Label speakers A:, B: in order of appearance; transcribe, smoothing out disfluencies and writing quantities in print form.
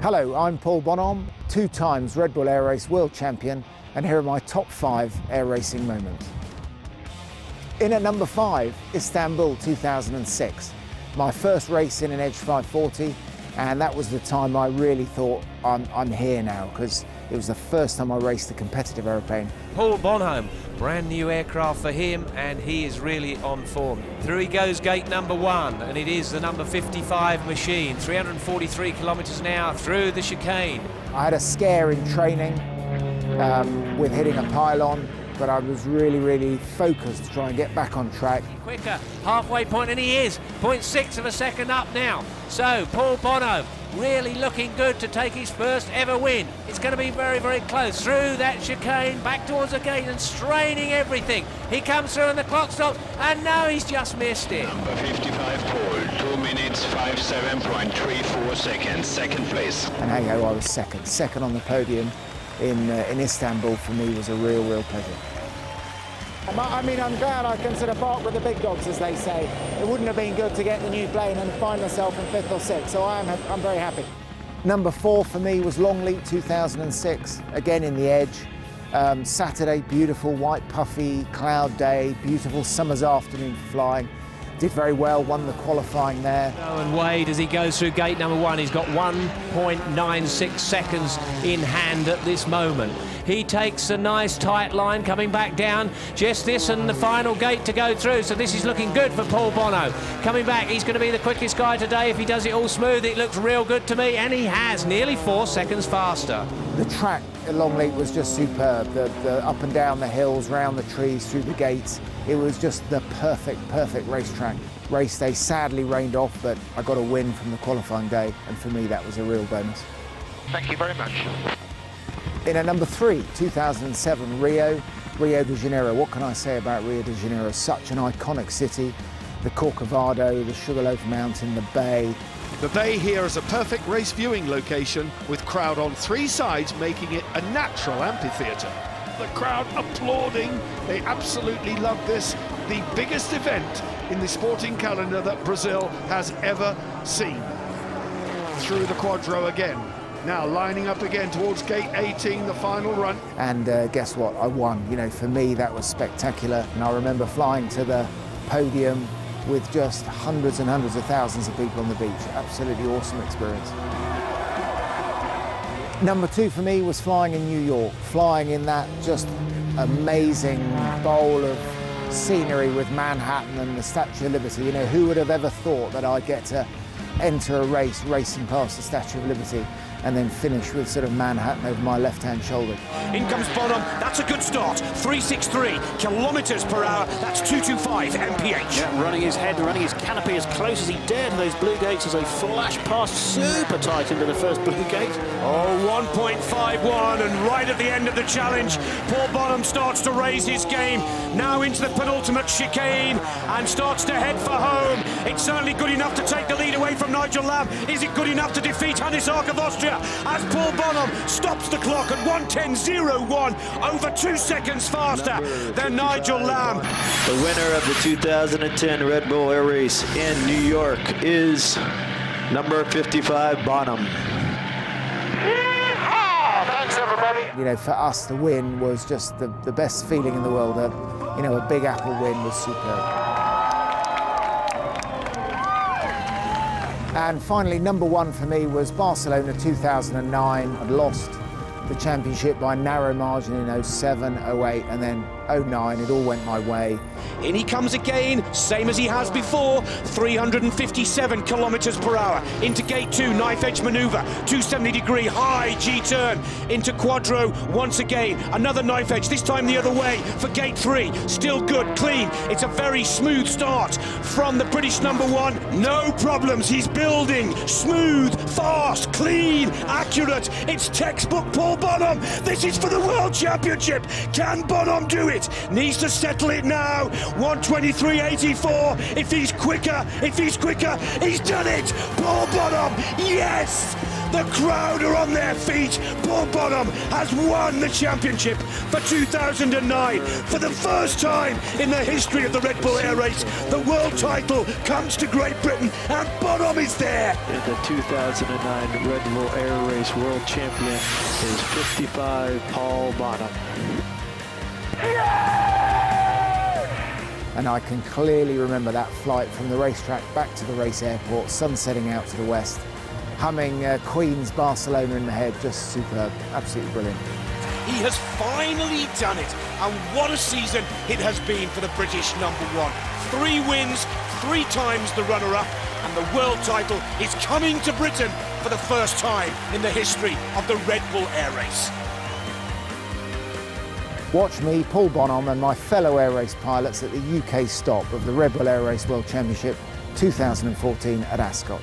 A: Hello, I'm Paul Bonhomme, 2 times Red Bull Air Race World Champion, and here are my top 5 air racing moments. In at number 5, Istanbul 2006. My first race in an Edge 540, and that was the time I really thought I'm here now, because it was the first time I raced a competitive aeroplane.
B: Paul Bonhomme, brand new aircraft for him, and he is really on form. Through he goes, gate number 1, and it is the number 55 machine, 343 kilometres an hour through the chicane.
A: I had a scare in training with hitting a pylon, but I was really focused to try and get back on track.
B: Quicker, halfway point, and he is 0.6 of a second up now. So Paul Bonhomme really looking good to take his first ever win. It's going to be very close through that chicane, back towards the gate and straining everything. He comes through and the clock stops, and now he's just missed it.
C: Number 55 Paul, 2 minutes 57.34 seconds, second place.
A: And hey ho, I was second on the podium in Istanbul. For me was a real pleasure. I mean, I'm glad I can sort of bark with the big dogs, as they say. It wouldn't have been good to get the new plane and find myself in 5th or 6th, so I'm very happy. Number 4 for me was Longleat 2006, again in the Edge. Saturday, beautiful, white puffy, cloud day, beautiful summer's afternoon for flying. Did very well, won the qualifying there.
B: And Wade, as he goes through gate number 1, he's got 1.96 seconds in hand at this moment. He takes a nice tight line coming back down. Just this and the final gate to go through. So this is looking good for Paul Bonhomme. Coming back, he's going to be the quickest guy today. If he does it all smooth, it looks real good to me. And he has, nearly 4 seconds faster.
A: The track at Longleat was just superb. The up and down the hills, round the trees, through the gates. It was just the perfect racetrack. Race day sadly rained off, but I got a win from the qualifying day, and for me that was a real bonus.
D: Thank you very much.
A: In at number 3, 2007, Rio de Janeiro. What can I say about Rio de Janeiro? Such an iconic city. The Corcovado, the Sugarloaf Mountain, the bay.
E: The bay here is a perfect race viewing location, with crowd on 3 sides, making it a natural amphitheatre. The crowd applauding. They absolutely love this. The biggest event in the sporting calendar that Brazil has ever seen. Through the quadro again. Now lining up again towards gate 18, the final run. And guess what? I won. You know, for me that was spectacular. And I remember flying to the podium with just hundreds and hundreds of thousands of people on the beach. Absolutely awesome experience. Number 2 for me was flying in New York, flying in that just amazing bowl of scenery with Manhattan and the Statue of Liberty. You know, who would have ever thought that I'd get to enter a race racing past the Statue of Liberty and then finish with sort of Manhattan over my left-hand shoulder.
F: In comes Bonhomme, that's a good start. 363 kilometres per hour, that's 225 mph.
G: Yeah, running his head, running his canopy as close as he dared to those blue gates as they flash past super tight into the first blue gate.
F: Oh, 1.51, and right at the end of the challenge, Paul Bonhomme starts to raise his game. Now into the penultimate chicane and starts to head for home. It's certainly good enough to take the lead away from Nigel Lamb. Is it good enough to defeat Hannes Ark of Austria? As Paul Bonhomme stops the clock at 1:10.01, over 2 seconds faster than Nigel Lamb.
H: The winner of the 2010 Red Bull Air Race in New York is number 55 Bonhomme.
D: Thanks, everybody.
A: You know, for us, the win was just the best feeling in the world. You know, a Big Apple win was superb. And finally, number 1 for me was Barcelona 2009. I'd lost the championship by a narrow margin in 07, 08, and then 09. It all went my way.
F: In he comes again, same as he has before, 357 kilometres per hour. Into gate 2, knife edge manoeuvre, 270-degree high G-turn. Into quadro once again, another knife edge, this time the other way for gate 3. Still good, clean. It's a very smooth start from the British number 1. No problems, he's building. Smooth, fast, clean, accurate. It's textbook Paul Bonhomme. This is for the World Championship. Can Bonhomme do it? Needs to settle it now. 1:23.84. If he's quicker, he's done it. Paul Bonhomme, yes! The crowd are on their feet. Paul Bonhomme has won the championship for 2009. For the first time in the history of the Red Bull Air Race, the world title comes to Great Britain, and Bonhomme is there.
H: And the 2009 Red Bull Air Race world champion is 55 Paul Bonhomme.
A: And I can clearly remember that flight from the racetrack back to the race airport, sun setting out to the west, humming Queen's Barcelona in the head, just superb, absolutely brilliant.
F: He has finally done it, and what a season it has been for the British #1. 3 wins, 3 times the runner-up, and the world title is coming to Britain for the first time in the history of the Red Bull Air Race.
A: Watch me, Paul Bonhomme, and my fellow air race pilots at the UK stop of the Red Bull Air Race World Championship 2014 at Ascot.